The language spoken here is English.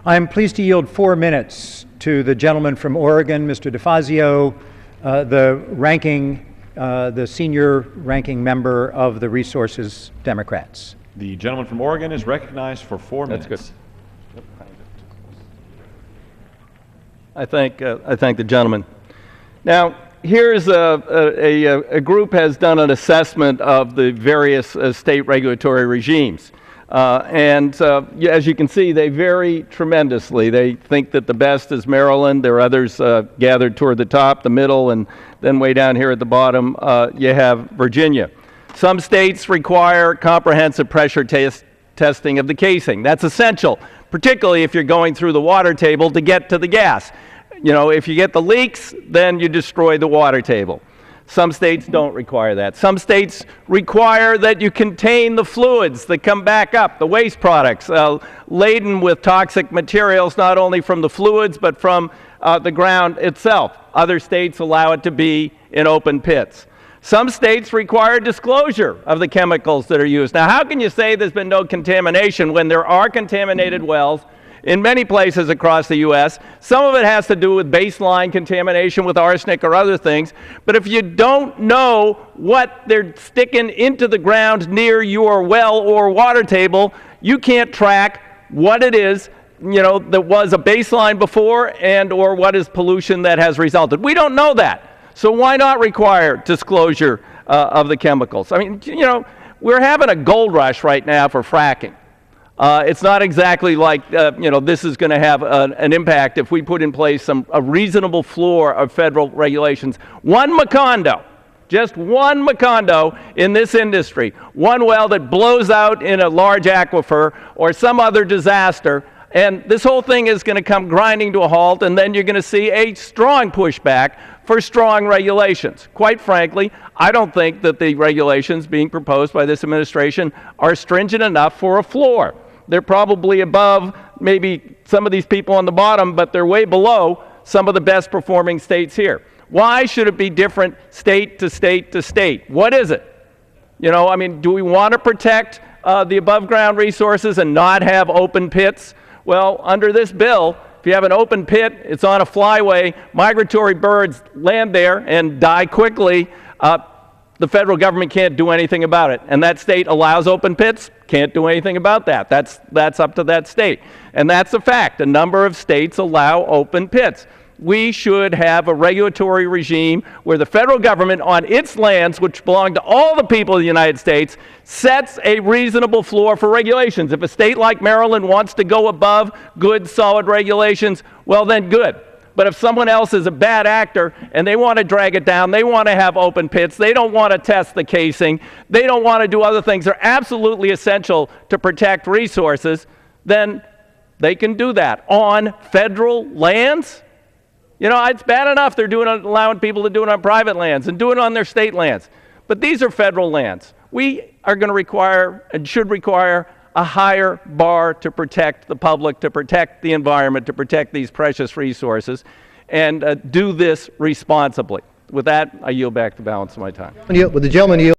I'm pleased to yield 4 minutes to the gentleman from Oregon, Mr. DeFazio, the senior ranking member of the Resources Democrats. The gentleman from Oregon is recognized for 4 minutes. That's good. I thank the gentleman. Now, here's a group has done an assessment of the various state regulatory regimes. As you can see, they vary tremendously. They think that the best is Maryland. There are others gathered toward the top, the middle, and then way down here at the bottom, you have Virginia. Some states require comprehensive pressure testing of the casing. That's essential, particularly if you're going through the water table to get to the gas. You know, if you get the leaks, then you destroy the water table. Some states don't require that. Some states require that you contain the fluids that come back up, the waste products, laden with toxic materials, not only from the fluids, but from the ground itself. Other states allow it to be in open pits. Some states require disclosure of the chemicals that are used. Now, how can you say there's been no contamination when there are contaminated wells in many places across the U.S.? Some of it has to do with baseline contamination with arsenic or other things. But if you don't know what they're sticking into the ground near your well or water table, you can't track what it is, you know, that was a baseline before and or what is pollution that has resulted. We don't know that. So why not require disclosure of the chemicals? I mean, you know, we're having a gold rush right now for fracking. It's not exactly like, you know, this is going to have an impact if we put in place a reasonable floor of federal regulations. One Macondo, just one Macondo in this industry, one well that blows out in a large aquifer or some other disaster, and this whole thing is going to come grinding to a halt, and then you're going to see a strong pushback for strong regulations. Quite frankly, I don't think that the regulations being proposed by this administration are stringent enough for a floor. They're probably above maybe some of these people on the bottom, but they're way below some of the best performing states here. Why should it be different state to state to state? What is it? You know, I mean, do we want to protect the above ground resources and not have open pits? Well, under this bill, if you have an open pit, it's on a flyway, migratory birds land there and die quickly, the federal government can't do anything about it. And that state allows open pits, can't do anything about that. That's up to that state. And that's a fact. A number of states allow open pits. We should have a regulatory regime where the federal government on its lands, which belong to all the people of the United States, sets a reasonable floor for regulations. If a state like Maryland wants to go above good, solid regulations, well then good. But if someone else is a bad actor and they want to drag it down, they want to have open pits, they don't want to test the casing, they don't want to do other things that are absolutely essential to protect resources, then they can do that on federal lands. You know, it's bad enough they're allowing people to do it on private lands and do it on their state lands. But these are federal lands. We are going to require and should require a higher bar to protect the public, to protect the environment, to protect these precious resources, and do this responsibly. With that, I yield back the balance of my time. Would the gentleman yield?